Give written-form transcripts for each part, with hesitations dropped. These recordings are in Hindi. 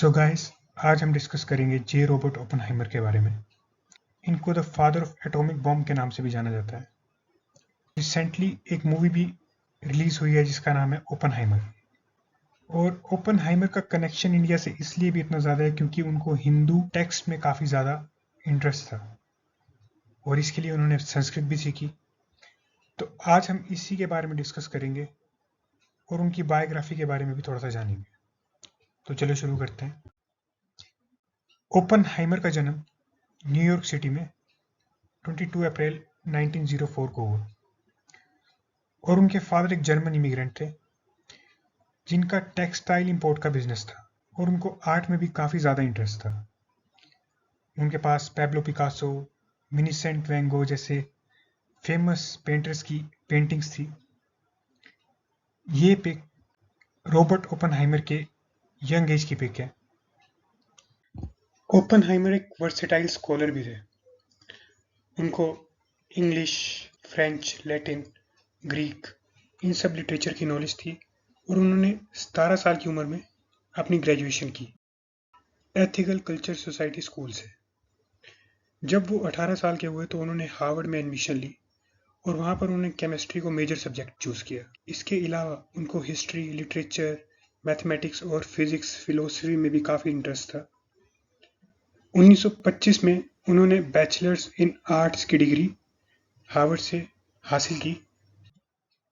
सो गाइस, आज हम डिस्कस करेंगे जे रॉबर्ट ओपेनहाइमर के बारे में। इनको the father of atomic bomb के नाम से भी जाना जाता है। रिसेंटली एक मूवी भी रिलीज हुई है जिसका नाम है ओपेनहाइमर। और ओपेनहाइमर का कनेक्शन इंडिया से इसलिए भी इतना ज़्यादा है क्योंकि उनको हिंदू टेक्स्ट में काफ़ी ज़्यादा इंटरेस्ट था और इसके लिए उन्होंने संस्कृत भी सीखी। तो आज हम इसी के बारे में डिस्कस करेंगे और उनकी बायोग्राफी के बारे में भी थोड़ा सा जानेंगे। तो चलो शुरू करते हैं। ओपेनहाइमर का जन्म न्यूयॉर्क सिटी में 22 अप्रैल 1904 को हुआ और उनके फादर एक जर्मन इमिग्रेंट थे जिनका टेक्सटाइल इंपोर्ट का बिजनेस था और उनको आर्ट में भी काफ़ी ज़्यादा इंटरेस्ट था। उनके पास पैब्लो पिकासो, विंसेंट वैन गो जैसे फेमस पेंटर्स की पेंटिंग्स थी। ये पिक रॉबर्ट ओपेनहाइमर के यंग एज की पिक है। ओपेनहाइमर एक वर्सेटाइल स्कॉलर भी थे। उनको इंग्लिश, फ्रेंच, लैटिन, ग्रीक इन सब लिटरेचर की नॉलेज थी और उन्होंने 17 साल की उम्र में अपनी ग्रेजुएशन की एथिकल कल्चर सोसाइटी स्कूल से। जब वो 18 साल के हुए तो उन्होंने हार्वर्ड में एडमिशन ली और वहाँ पर उन्होंने केमिस्ट्री को मेजर सब्जेक्ट चूज़ किया। इसके अलावा उनको हिस्ट्री, लिटरेचर, मैथमेटिक्स और फिजिक्स, फिलोसफी में भी काफ़ी इंटरेस्ट था। 1925 में उन्होंने बैचलर्स इन आर्ट्स की डिग्री हार्वर्ड से हासिल की।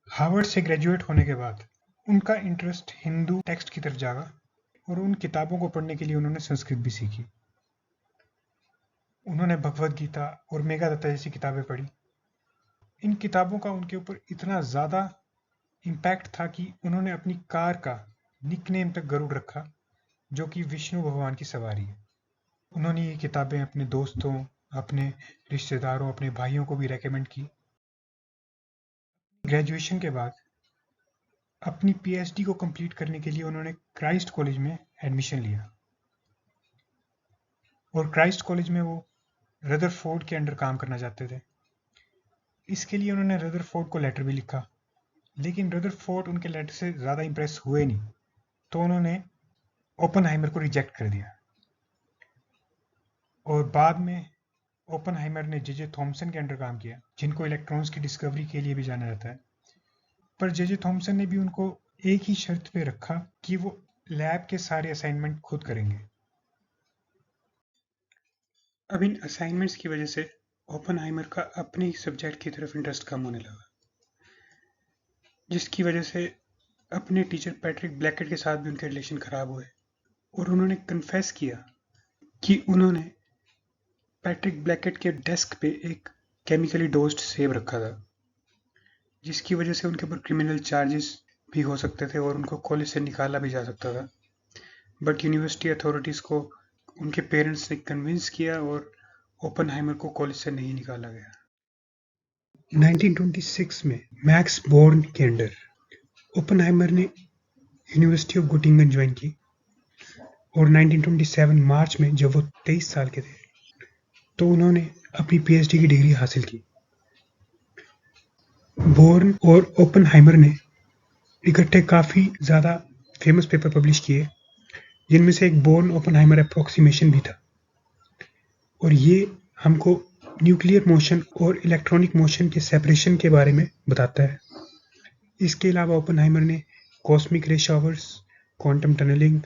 हार्वर्ड से ग्रेजुएट होने के बाद उनका इंटरेस्ट हिंदू टेक्स्ट की तरफ जागा और उन किताबों को पढ़ने के लिए उन्होंने संस्कृत भी सीखी। उन्होंने भगवद गीता और मेघदत्ता जैसी किताबें पढ़ी। इन किताबों का उनके ऊपर इतना ज़्यादा इम्पैक्ट था कि उन्होंने अपनी कार का निकनेम तक गरुड़ रखा, जो कि विष्णु भगवान की सवारी है। उन्होंने ये किताबें अपने दोस्तों, अपने रिश्तेदारों, अपने भाइयों को भी रेकमेंड की। ग्रेजुएशन के बाद अपनी पीएचडी को कंप्लीट करने के लिए उन्होंने क्राइस्ट कॉलेज में एडमिशन लिया और क्राइस्ट कॉलेज में वो रदरफोर्ड के अंडर काम करना चाहते थे। इसके लिए उन्होंने रदरफोर्ड को लेटर भी लिखा, लेकिन रदरफोर्ड उनके लेटर से ज़्यादा इंप्रेस हुए नहीं, तो उन्होंने ओपेनहाइमर को रिजेक्ट कर दिया। और बाद में ओपेनहाइमर ने जे थॉमसन के अंडर काम किया, जिनको इलेक्ट्रॉन्स की डिस्कवरी के लिए भी जाना जाता है। पर जे थॉमसन ने भी उनको एक ही शर्त पे रखा कि वो लैब के सारे असाइनमेंट खुद करेंगे। अब इन असाइनमेंट्स की वजह से ओपेनहाइमर का अपने ही सब्जेक्ट की तरफ इंटरेस्ट कम होने लगा, जिसकी वजह से अपने टीचर पैट्रिक ब्लैकेट के साथ भी उनके रिलेशन खराब हुए और उन्होंने कन्फेस किया कि उन्होंने पैट्रिक ब्लैकेट के डेस्क पे एक केमिकली डोज्ड सेब रखा था, जिसकी वजह से उनके ऊपर क्रिमिनल चार्जेस भी हो सकते थे और उनको कॉलेज से निकाला भी जा सकता था। बट यूनिवर्सिटी अथॉरिटीज़ को उनके पेरेंट्स ने कन्विंस किया और ओपेनहाइमर को कॉलेज से नहीं निकाला गया। 1926 में मैक्स बोर्न के अंडर ओपेनहाइमर ने यूनिवर्सिटी ऑफ गोटिंगन ज्वाइन की और 1927 मार्च में जब वो 23 साल के थे तो उन्होंने अपनी पीएचडी की डिग्री हासिल की। बोर्न और ओपेनहाइमर ने इकट्ठे काफ़ी ज़्यादा फेमस पेपर पब्लिश किए, जिनमें से एक बोर्न ओपेनहाइमर अप्रोक्सीमेशन भी था और ये हमको न्यूक्लियर मोशन और इलेक्ट्रॉनिक मोशन के सेपरेशन के बारे में बताता है। इसके अलावा ओपेनहाइमर ने cosmic ray showers, quantum tunneling,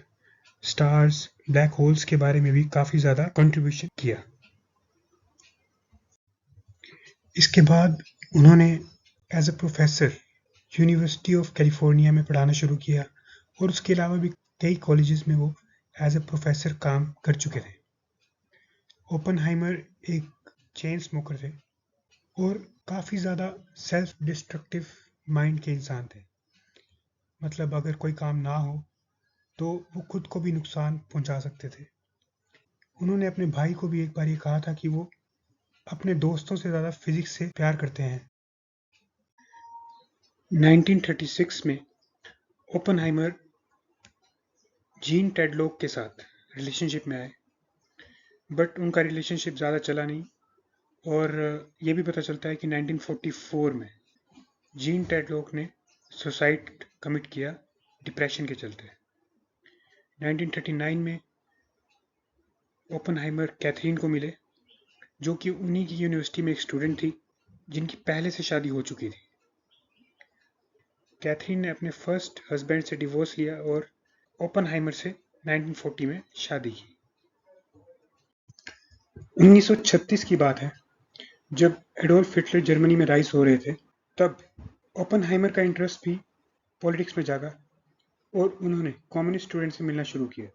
stars, black holes के बारे में भी काफ़ी ज़्यादा कंट्रीब्यूशन किया। इसके बाद उन्होंने as a professor University of California में पढ़ाना शुरू किया और उसके अलावा भी कई कॉलेजेस में वो एज अ प्रोफेसर काम कर चुके थे। ओपेनहाइमर एक चेन स्मोकर थे और काफ़ी ज़्यादा सेल्फ डिस्ट्रक्टिव माइंड के इंसान थे। मतलब अगर कोई काम ना हो तो वो खुद को भी नुकसान पहुंचा सकते थे। उन्होंने अपने भाई को भी एक बार ये कहा था कि वो अपने दोस्तों से ज़्यादा फिजिक्स से प्यार करते हैं। 1936 में ओपेनहाइमर जीन टेडलॉक के साथ रिलेशनशिप में आए, बट उनका रिलेशनशिप ज़्यादा चला नहीं और ये भी पता चलता है कि 1944 में जीन टेडलॉक ने सुसाइड कमिट किया डिप्रेशन के चलते। 1939 में ओपनहाइमर कैथरीन को मिले, जो कि उन्हीं की यूनिवर्सिटी में एक स्टूडेंट थी जिनकी पहले से शादी हो चुकी थी। कैथरीन ने अपने फर्स्ट हस्बैंड से डिवोर्स लिया और ओपनहाइमर से 1940 में शादी की। 1936 की बात है, जब एडोल्फ हिटलर जर्मनी में राइज हो रहे थे, तब ओपनहाइमर का इंटरेस्ट भी पॉलिटिक्स में जागा और उन्होंने कम्युनिस्ट स्टूडेंट से मिलना शुरू किया।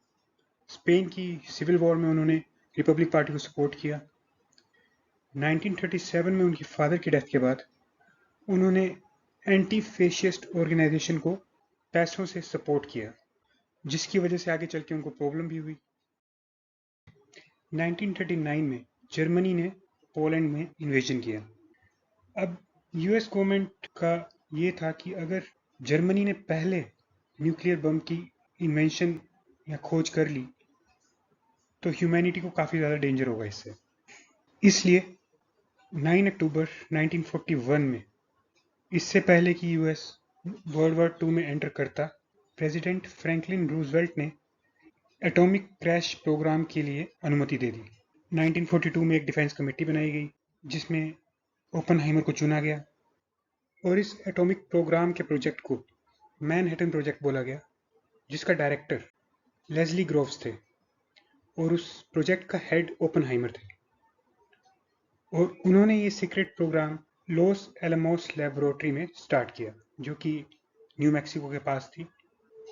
स्पेन की सिविल वॉर में उन्होंने रिपब्लिक पार्टी को सपोर्ट किया। 1937 में उनकी फादर की डेथ के बाद उन्होंने एंटी फेशिस्ट ऑर्गेनाइजेशन को पैसों से सपोर्ट किया, जिसकी वजह से आगे चल के उनको प्रॉब्लम भी हुई। 1939 में जर्मनी ने पोलैंड में इन्वेजन किया। अब यूएस गवर्नमेंट का ये था कि अगर जर्मनी ने पहले न्यूक्लियर बम की इन्वेंशन या खोज कर ली तो ह्यूमैनिटी को काफ़ी ज़्यादा डेंजर होगा इससे। इसलिए 9 अक्टूबर 1941 में, इससे पहले कि यूएस वर्ल्ड वॉर 2 में एंटर करता, प्रेसिडेंट फ्रैंकलिन रूजवेल्ट ने एटॉमिक क्रैश प्रोग्राम के लिए अनुमति दे दी। 1942 में एक डिफेंस कमेटी बनाई गई जिसमें ओपनहाइमर को चुना गया और इस एटॉमिक प्रोग्राम के प्रोजेक्ट को मैनहट्टन प्रोजेक्ट बोला गया, जिसका डायरेक्टर लेस्ली ग्रोव्स थे और उस प्रोजेक्ट का हेड ओपनहाइमर थे। और उन्होंने ये secret program Los Alamos laboratory में स्टार्ट किया, जो कि न्यू मैक्सिको के पास थी।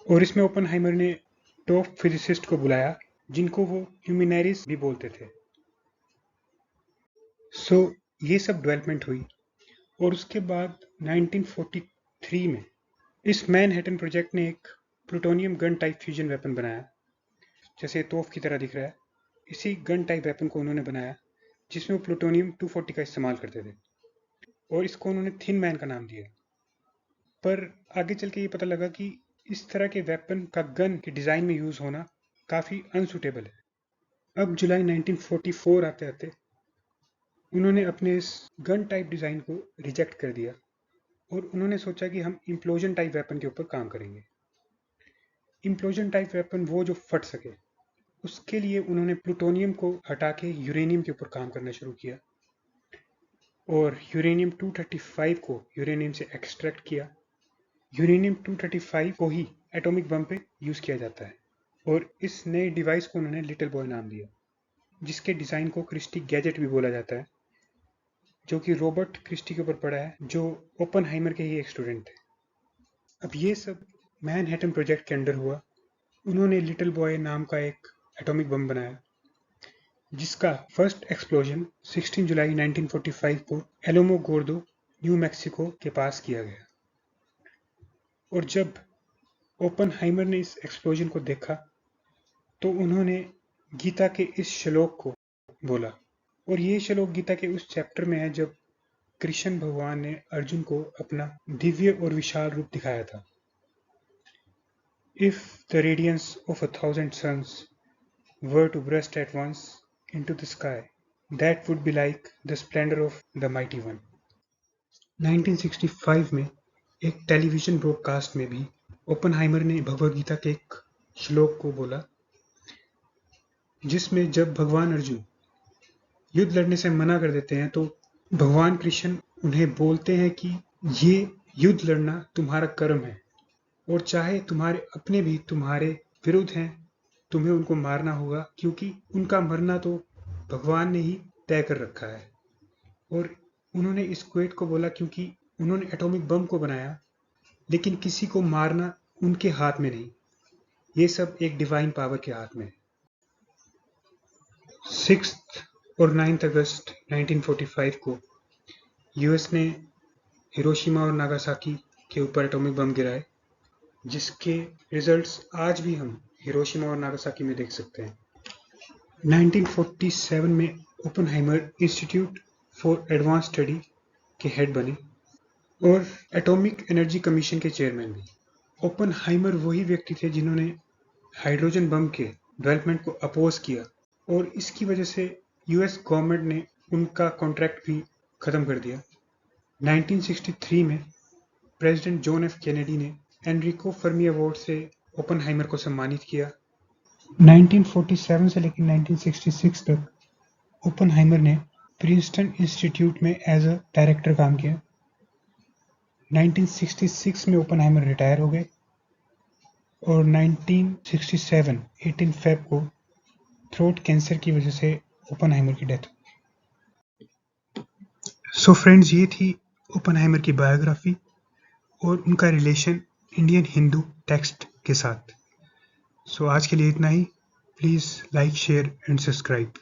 और इसमें ओपनहाइमर ने टॉप फिजिसिस्ट को बुलाया, जिनको वो ल्यूमिनरीज भी बोलते थे। सो ये सब डेवलपमेंट हुई और उसके बाद 1943 में इस मैनहट्टन प्रोजेक्ट ने एक plutonium gun type fusion weapon बनाया, जैसे तोफ की तरह दिख रहा है। इसी गन टाइप वेपन को उन्होंने बनाया जिसमें वो प्लूटोनियम 240 का इस्तेमाल करते थे और इसको उन्होंने थिन मैन का नाम दिया। पर आगे चल के ये पता लगा कि इस तरह के वेपन का गन के डिज़ाइन में यूज़ होना काफ़ी अनसूटेबल है। अब जुलाई 1944 आते आते उन्होंने अपने इस गन टाइप डिज़ाइन को रिजेक्ट कर दिया और उन्होंने सोचा कि हम इम्प्लोजन टाइप वेपन के ऊपर काम करेंगे। इम्प्लोजन टाइप वेपन वो जो फट सके, उसके लिए उन्होंने प्लूटोनियम को हटा के यूरेनियम के ऊपर काम करना शुरू किया और यूरेनियम 235 को यूरेनियम से एक्सट्रैक्ट किया। यूरेनियम 235 को ही एटॉमिक बम पे यूज़ किया जाता है और इस नए डिवाइस को उन्होंने लिटिल बॉय नाम दिया, जिसके डिज़ाइन को क्रिस्टी गैजेट भी बोला जाता है, जो कि रॉबर्ट क्रिस्टी के ऊपर पड़ा है, जो ओपनहाइमर के ही एक स्टूडेंट थे। अब ये सब मैनहट्टन प्रोजेक्ट के अंडर हुआ। उन्होंने लिटिल बॉय नाम का एक एटॉमिक बम बनाया, जिसका फर्स्ट एक्सप्लोजन 16 जुलाई 1945 को एलोमो गोर्डो, न्यू मैक्सिको के पास किया गया। और जब ओपनहाइमर ने इस एक्सप्लोजन को देखा तो उन्होंने गीता के इस श्लोक को बोला, और ये श्लोक गीता के उस चैप्टर में है जब कृष्ण भगवान ने अर्जुन को अपना दिव्य और विशाल रूप दिखाया था। If the radiance of 1,000 suns were to burst at once into the sky, that would be like the splendor of the mighty one. 1965 में एक टेलीविजन ब्रॉडकास्ट में भी ओपनहाइमर ने भगवद गीता के एक श्लोक को बोला, जिसमें जब भगवान अर्जुन युद्ध लड़ने से मना कर देते हैं तो भगवान कृष्ण उन्हें बोलते हैं कि ये युद्ध लड़ना तुम्हारा कर्म है और चाहे तुम्हारे अपने भी तुम्हारे विरुद्ध हैं, तुम्हें उनको मारना होगा, क्योंकि उनका मरना तो भगवान ने ही तय कर रखा है। और उन्होंने इस क्वेट को बोला क्योंकि उन्होंने एटॉमिक बम को बनाया, लेकिन किसी को मारना उनके हाथ में नहीं, ये सब एक डिवाइन पावर के हाथ में है। 6 और 9 अगस्त 1945 को यूएस ने हिरोशिमा और नागासाकी के ऊपर एटॉमिक बम गिराए, जिसके रिजल्ट्स आज भी हम हिरोशिमा और नागासाकी में देख सकते हैं। 1947 में Oppenheimer institute for advance study के हेड बने और एटॉमिक एनर्जी कमीशन के चेयरमैन भी। ओपनहाइमर वही व्यक्ति थे जिन्होंने हाइड्रोजन बम के डेवलपमेंट को अपोज किया और इसकी वजह से यूएस गवर्नमेंट ने उनका कॉन्ट्रैक्ट भी ख़त्म कर दिया। 1963 में प्रेसिडेंट जॉन एफ कैनेडी ने एनरिको फर्मी अवार्ड से ओपनहाइमर को सम्मानित किया 1947 से लेकर 1966 तक ओपेनहाइमर ने प्रिंसटन इंस्टीट्यूट में एज अ डायरेक्टर काम किया। 1966 में ओपेनहाइमर रिटायर हो गए और 1967 18 फेब को थ्रोट कैंसर की वजह से ओपेनहाइमर की डेथ हो गई। सो फ्रेंड्स, ये थी ओपेनहाइमर की बायोग्राफी और उनका रिलेशन इंडियन हिंदू टेक्स्ट के साथ। सो आज के लिए इतना ही। Please like, share and subscribe.